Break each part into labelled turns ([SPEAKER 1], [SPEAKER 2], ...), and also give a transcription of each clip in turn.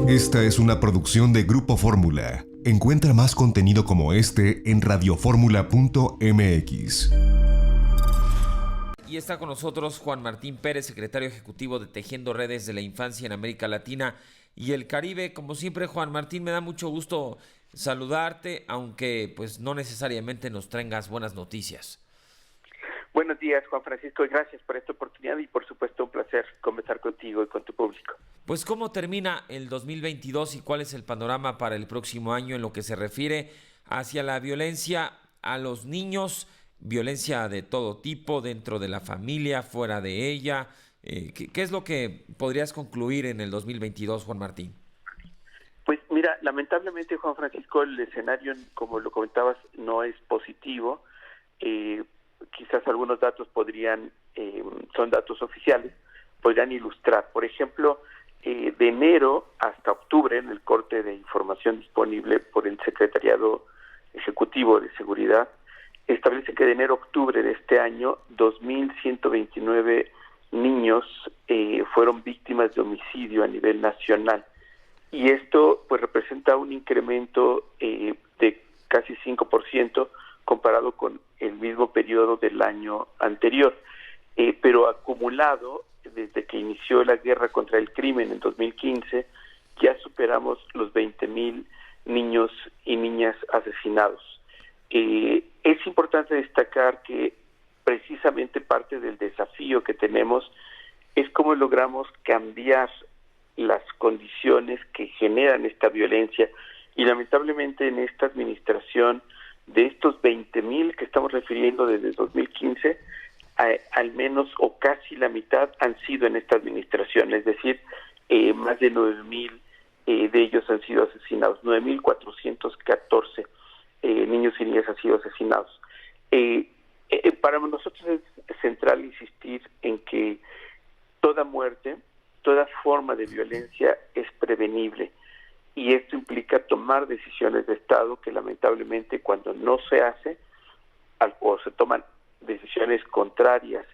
[SPEAKER 1] Esta es una producción de Grupo Fórmula. Encuentra más contenido como este en radioformula.mx.
[SPEAKER 2] Y está con nosotros Juan Martín Pérez, secretario ejecutivo de Tejiendo Redes de la Infancia en América Latina y el Caribe. Como siempre, Juan Martín, me da mucho gusto saludarte, aunque pues no necesariamente nos traigas buenas noticias.
[SPEAKER 3] Buenos días, Juan Francisco, y gracias por esta oportunidad y por supuesto un placer conversar contigo y con tu público.
[SPEAKER 2] Pues, ¿cómo termina el 2022 y cuál es el panorama para el próximo año en lo que se refiere hacia la violencia a los niños? Violencia de todo tipo, dentro de la familia, fuera de ella. ¿Qué es lo que podrías concluir en el 2022, Juan Martín?
[SPEAKER 3] Pues mira, lamentablemente, Juan Francisco, el escenario, como lo comentabas, no es positivo. Quizás algunos datos son datos oficiales, podrían ilustrar. Por ejemplo, de enero hasta octubre, en el corte de información disponible por el Secretariado Ejecutivo de Seguridad, establece que de enero a octubre de este año, 2.129 niños fueron víctimas de homicidio a nivel nacional. Y esto pues representa un incremento de casi 5% comparado con el mismo periodo del año anterior. Pero acumulado, desde que inició la guerra contra el crimen en 2015, ya superamos los 20,000 niños y niñas asesinados. Es importante destacar que precisamente parte del desafío que tenemos es cómo logramos cambiar las condiciones que generan esta violencia, y lamentablemente en esta administración, de estos 20,000 que estamos refiriendo desde 2015, al menos o casi la mitad han sido en esta administración, es decir, más de 9,000 de ellos han sido asesinados, 9,414 niños y niñas han sido asesinados. Para nosotros es central insistir en que toda muerte, toda forma de violencia es prevenible, y esto implica tomar decisiones de Estado que lamentablemente cuando no se hace o se toman decisiones contrarias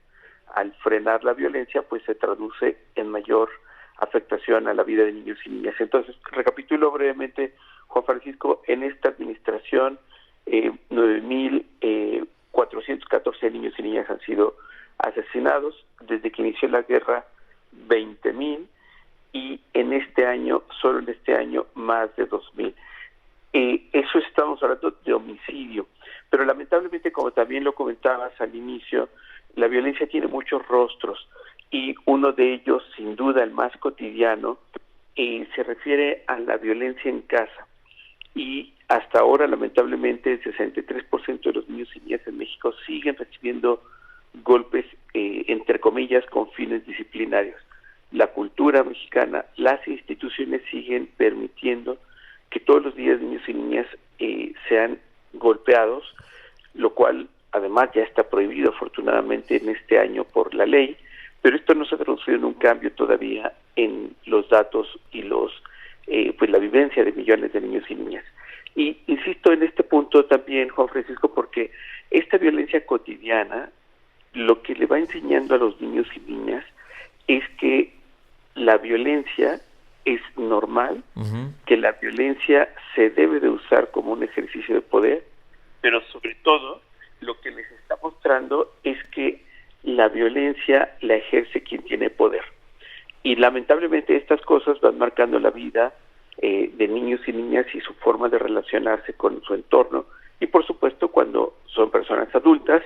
[SPEAKER 3] al frenar la violencia, pues se traduce en mayor afectación a la vida de niños y niñas. Entonces, recapitulo brevemente, Juan Francisco, en esta administración 9,414 niños y niñas han sido asesinados. Desde que inició la guerra, 20,000, y en este año, solo en este año, más de 2,000. Eso estamos hablando de homicidio, pero lamentablemente, como también lo comentabas al inicio, la violencia tiene muchos rostros, y uno de ellos, sin duda el más cotidiano, se refiere a la violencia en casa. Y hasta ahora, lamentablemente, el 63% de los niños y niñas en México siguen recibiendo golpes, entre comillas, con fines disciplinarios. La cultura mexicana, las instituciones siguen permitiendo que todos los días niños y niñas sean golpeados, lo cual además ya está prohibido afortunadamente en este año por la ley, pero esto no se ha traducido en un cambio todavía en los datos y pues la vivencia de millones de niños y niñas. Y insisto en este punto también, Juan Francisco, porque esta violencia cotidiana lo que le va enseñando a los niños y niñas es que la violencia es normal, que la violencia se debe de usar como un ejercicio de poder, pero sobre todo lo que les está mostrando es que la violencia la ejerce quien tiene poder. Y lamentablemente estas cosas van marcando la vida de niños y niñas y su forma de relacionarse con su entorno. Y por supuesto, cuando son personas adultas,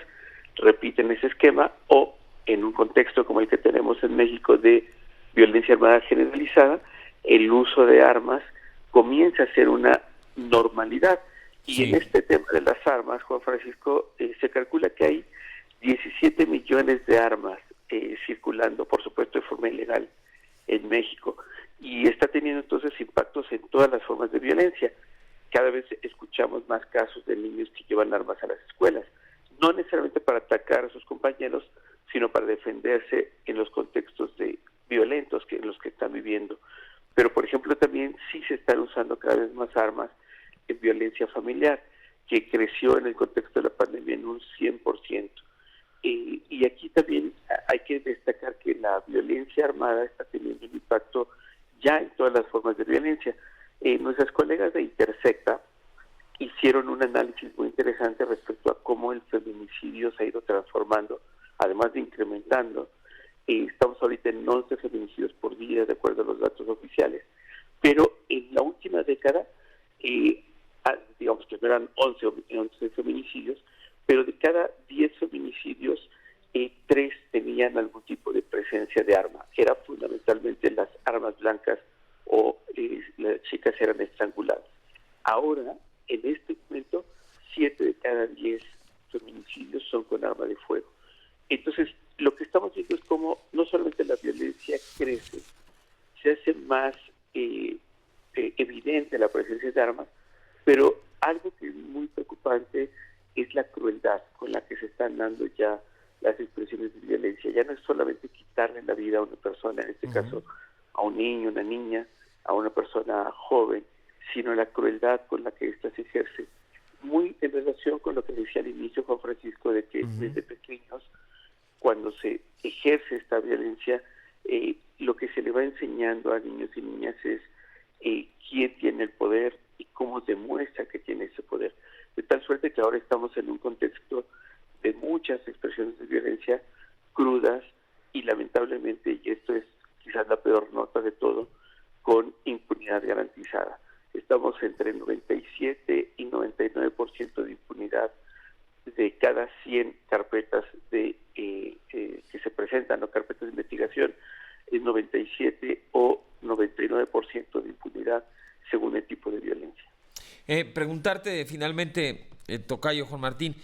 [SPEAKER 3] repiten ese esquema, o en un contexto como el que tenemos en México de violencia armada generalizada, el uso de armas comienza a ser una normalidad. Y sí, en este tema de las armas, Juan Francisco, se calcula que hay 17 millones de armas circulando, por supuesto de forma ilegal, en México. Y está teniendo entonces impactos en todas las formas de violencia. Cada vez escuchamos más casos de niños que llevan armas a las escuelas, no necesariamente para atacar a sus compañeros, sino para defenderse en los contextos violentos en los que están viviendo. Pero, por ejemplo, también sí se están usando cada vez más armas en violencia familiar, que creció en el contexto de la pandemia en un 100%. Y aquí también hay que destacar que la violencia armada está teniendo un impacto ya en todas las formas de violencia. Nuestras colegas de Intersecta hicieron un análisis muy interesante respecto a cómo el feminicidio se ha ido transformando, además de incrementando. Estamos ahorita en 11 feminicidios por día, de acuerdo a los datos oficiales, pero en la última década, digamos que no eran 11 feminicidios, pero de cada 10 feminicidios, 3 tenían algún tipo de presencia de arma. Era fundamentalmente las armas blancas o las chicas eran estranguladas. Ahora, en este momento, 7 de cada 10 feminicidios son con arma de fuego. Entonces, lo que estamos viendo es cómo no solamente la violencia crece, se hace más evidente la presencia de armas, pero algo que es muy preocupante es la crueldad con la que se están dando ya las expresiones de violencia. Ya no es solamente quitarle la vida a una persona, en este caso a un niño, una niña, a una persona joven, sino la crueldad con la que ésta se ejerce. Muy en relación con lo que decía al inicio Juan Francisco, de que desde pequeños, cuando se ejerce esta violencia, lo que se le va enseñando a niños y niñas es quién tiene el poder y cómo demuestra que tiene ese poder. De tal suerte que ahora estamos en un contexto de muchas expresiones de violencia crudas y lamentablemente, y esto es quizás la peor nota de todo, con impunidad garantizada. Estamos entre 97 y 99% de impunidad de cada 100 carpetas que se presentan o carpetas de investigación, es 97 o 99% de impunidad según el tipo de violencia.
[SPEAKER 2] Preguntarte finalmente, tocayo Juan Martín,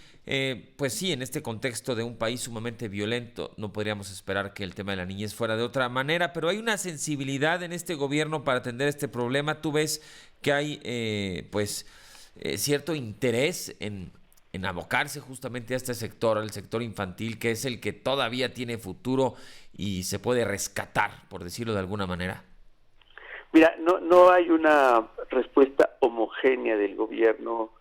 [SPEAKER 2] pues sí, en este contexto de un país sumamente violento, no podríamos esperar que el tema de la niñez fuera de otra manera, pero hay una sensibilidad en este gobierno para atender este problema. ¿Tú ves que hay cierto interés en abocarse justamente a este sector, al sector infantil, que es el que todavía tiene futuro y se puede rescatar, por decirlo de alguna manera?
[SPEAKER 3] Mira, no hay una respuesta homogénea del gobierno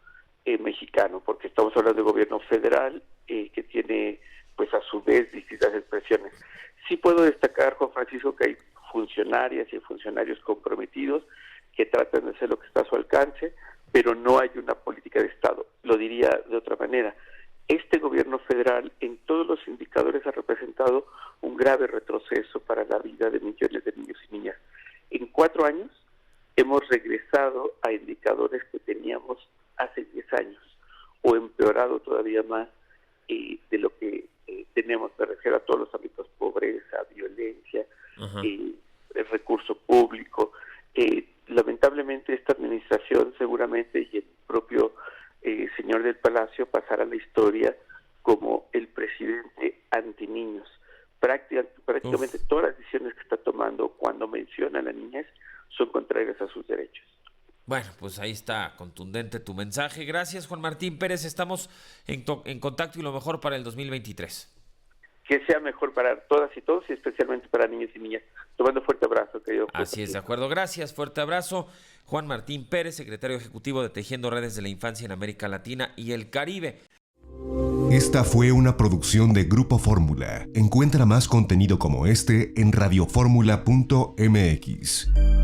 [SPEAKER 3] mexicano, porque estamos hablando de gobierno federal que tiene, pues a su vez, distintas expresiones. Sí puedo destacar, Juan Francisco, que hay funcionarias y funcionarios comprometidos que tratan de hacer lo que está a su alcance, pero no hay una política de Estado. Lo diría de otra manera. Este gobierno federal en todos los indicadores ha representado un grave retroceso para la vida de millones de niños y niñas. En 4 años hemos regresado a indicadores que teníamos hace 10 años, o empeorado todavía más de lo que tenemos. Me refiero a todos los ámbitos: pobreza, violencia, el recurso público. Lamentablemente esta administración seguramente, y el propio señor del Palacio, pasará a la historia como el presidente antiniños. Prácticamente todas las decisiones que está tomando cuando menciona a la niñez son contrarias a sus derechos.
[SPEAKER 2] Bueno, pues ahí está contundente tu mensaje. Gracias, Juan Martín Pérez. Estamos en contacto y lo mejor para el 2023.
[SPEAKER 3] Que sea mejor para todas y todos, y especialmente para niños y niñas. Te mando un fuerte abrazo, querido.
[SPEAKER 2] Así es, de acuerdo. Gracias, fuerte abrazo. Juan Martín Pérez, secretario ejecutivo de Tejiendo Redes de la Infancia en América Latina y el Caribe.
[SPEAKER 1] Esta fue una producción de Grupo Fórmula. Encuentra más contenido como este en radioformula.mx.